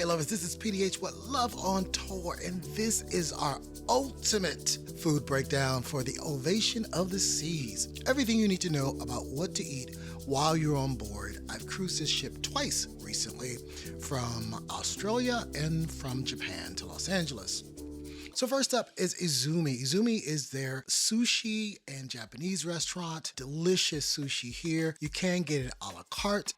Hey lovers, this is PDH with Love on Tour, and this is our ultimate food breakdown for the Ovation of the Seas. Everything you need to know about what to eat while you're on board. I've cruised this ship twice recently, from Australia and from Japan to Los Angeles. So first up is Izumi. Izumi is their sushi and Japanese restaurant. Delicious sushi here. You can get it a la carte.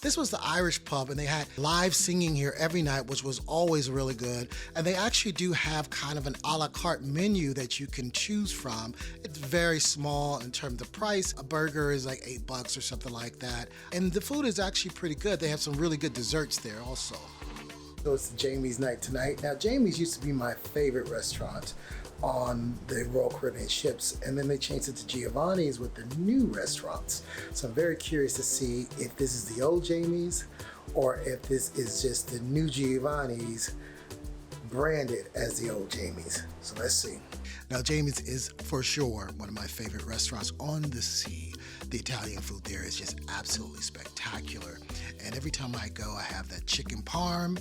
This was the Irish pub, and they had live singing here every night, which was always really good. And they actually do have kind of an a la carte menu that you can choose from. It's very small in terms of price. A burger is like $8 or something like that. And the food is actually pretty good. They have some really good desserts there also. So it's Jamie's night tonight. Now, Jamie's used to be my favorite restaurant on the Royal Caribbean ships, and then they changed it to Giovanni's with the new restaurants. So I'm very curious to see if this is the old Jamie's or if this is just the new Giovanni's branded as the old Jamie's. So let's see. Now, Jamie's is for sure one of my favorite restaurants on the sea. The Italian food there is just absolutely spectacular. And every time I go, I have that chicken parm.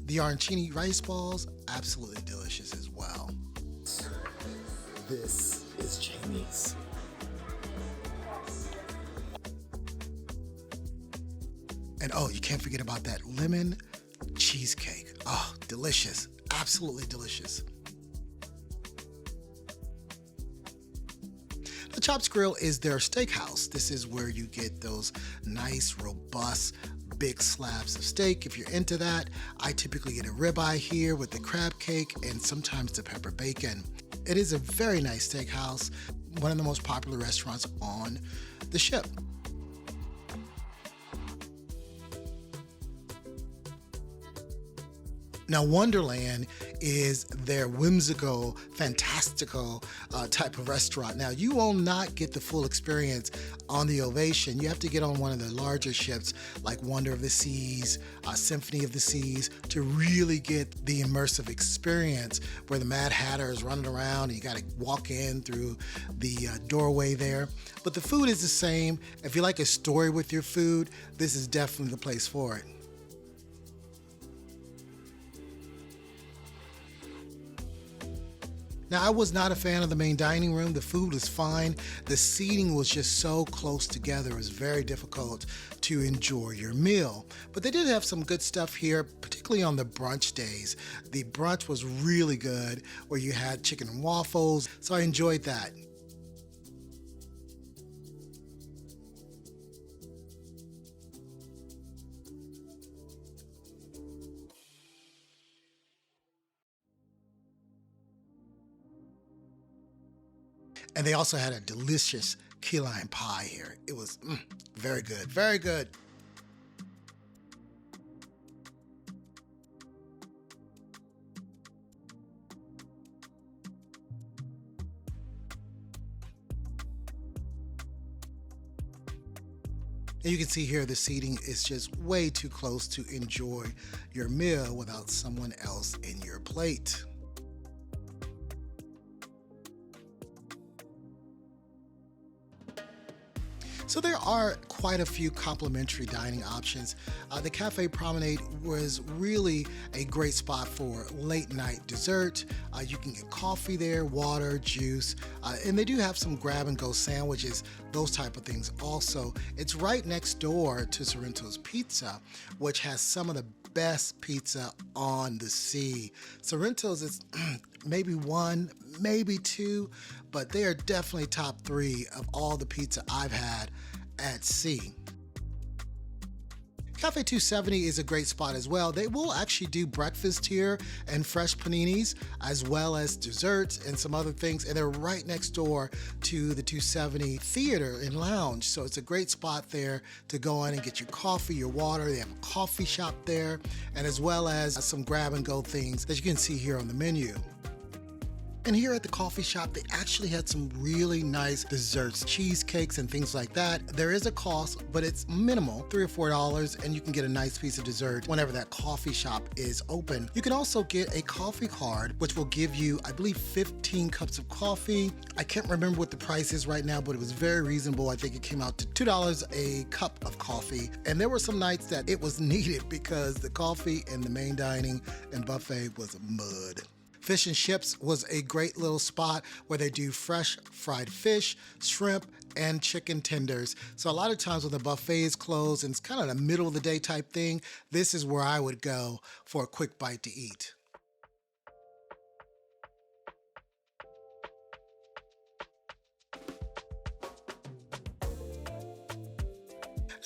The arancini rice balls, absolutely delicious as well. This is Jamie's. And oh, you can't forget about that lemon cheesecake. Oh, delicious, absolutely delicious. The Chops Grill is their steakhouse. This is where you get those nice, robust, big slabs of steak. If you're into that, I typically get a ribeye here with the crab cake and sometimes the pepper bacon. It is a very nice steakhouse, one of the most popular restaurants on the ship. Now, Wonderland is their whimsical, fantastical type of restaurant. Now, you will not get the full experience on the Ovation. You have to get on one of the larger ships like Wonder of the Seas, Symphony of the Seas, to really get the immersive experience where the Mad Hatter is running around and you got to walk in through the doorway there. But the food is the same. If you like a story with your food, this is definitely the place for it. Now, I was not a fan of the main dining room. The food was fine. The seating was just so close together. It was very difficult to enjoy your meal. But they did have some good stuff here, particularly on the brunch days. The brunch was really good, where you had chicken and waffles, so I enjoyed that. And they also had a delicious key lime pie here. It was very good, very good. And you can see here the seating is just way too close to enjoy your meal without someone else in your plate. So there are quite a few complimentary dining options. The Cafe Promenade was really a great spot for late night dessert. You can get coffee there, water, juice, and they do have some grab and go sandwiches, those type of things also. It's right next door to Sorrento's Pizza, which has some of the best pizza on the sea. Sorrento's is maybe one, maybe two, but they are definitely top three of all the pizza I've had at sea. Café 270 is a great spot as well. They will actually do breakfast here and fresh paninis, as well as desserts and some other things. And they're right next door to the 270 theater and lounge. So it's a great spot there to go in and get your coffee, your water. They have a coffee shop there, and as well as some grab and go things that you can see here on the menu. And here at the coffee shop, they actually had some really nice desserts, cheesecakes and things like that. There is a cost, but it's minimal, $3 or $4, and you can get a nice piece of dessert whenever that coffee shop is open. You can also get a coffee card, which will give you, I believe, 15 cups of coffee. I can't remember what the price is right now, but it was very reasonable. I think it came out to $2 a cup of coffee. And there were some nights that it was needed because the coffee in the main dining and buffet was mud. Fish and Chips was a great little spot where they do fresh fried fish, shrimp, and chicken tenders. So a lot of times when the buffet is closed and it's kind of the middle of the day type thing, this is where I would go for a quick bite to eat.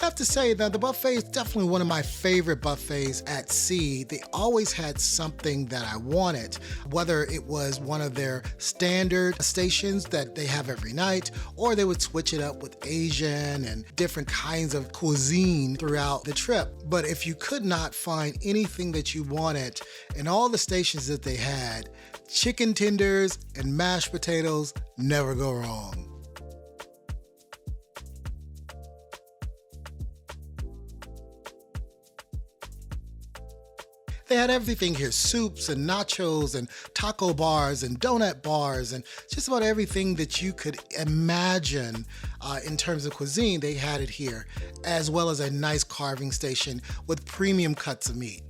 I have to say that the buffet is definitely one of my favorite buffets at sea. They always had something that I wanted, whether it was one of their standard stations that they have every night, or they would switch it up with Asian and different kinds of cuisine throughout the trip. But if you could not find anything that you wanted in all the stations that they had, chicken tenders and mashed potatoes never go wrong. They had everything here, soups and nachos and taco bars and donut bars and just about everything that you could imagine in terms of cuisine, they had it here, as well as a nice carving station with premium cuts of meat.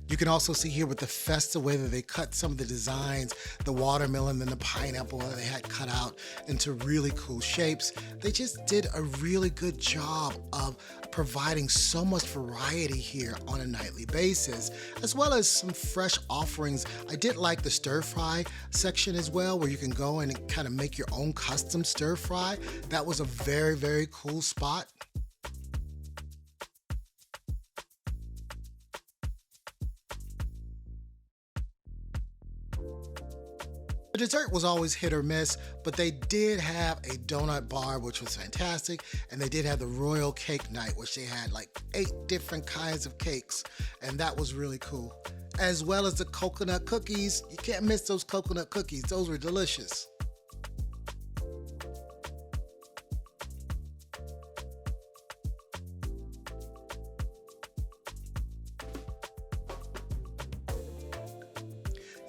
You can also see here with the festive way that they cut some of the designs, the watermelon and the pineapple that they had cut out into really cool shapes. They just did a really good job of providing so much variety here on a nightly basis, as well as some fresh offerings. I did like the stir fry section as well, where you can go in and kind of make your own custom stir fry. That was a very, very cool spot. The dessert was always hit or miss, but they did have a donut bar, which was fantastic, and they did have the royal cake night, which they had like 8 different kinds of cakes, and that was really cool. As well as the coconut cookies. You can't miss those coconut cookies. Those were delicious.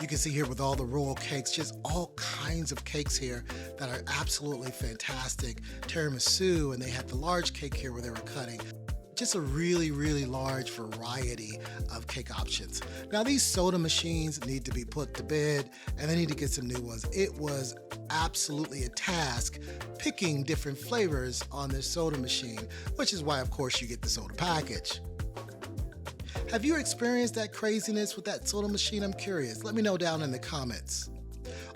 You can see here with all the royal cakes, just all kinds of cakes here that are absolutely fantastic. Tiramisu, and they had the large cake here where they were cutting. Just a really, really large variety of cake options. Now these soda machines need to be put to bed and they need to get some new ones. It was absolutely a task picking different flavors on this soda machine, which is why of course you get the soda package. Have you experienced that craziness with that soda machine? I'm curious. Let me know down in the comments.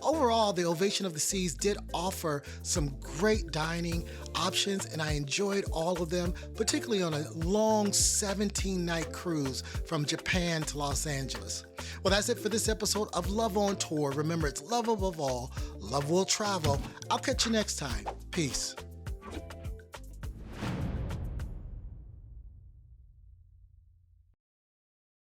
Overall, the Ovation of the Seas did offer some great dining options, and I enjoyed all of them, particularly on a long 17-night cruise from Japan to Los Angeles. Well, that's it for this episode of Love on Tour. Remember, it's love above all. Love will travel. I'll catch you next time. Peace.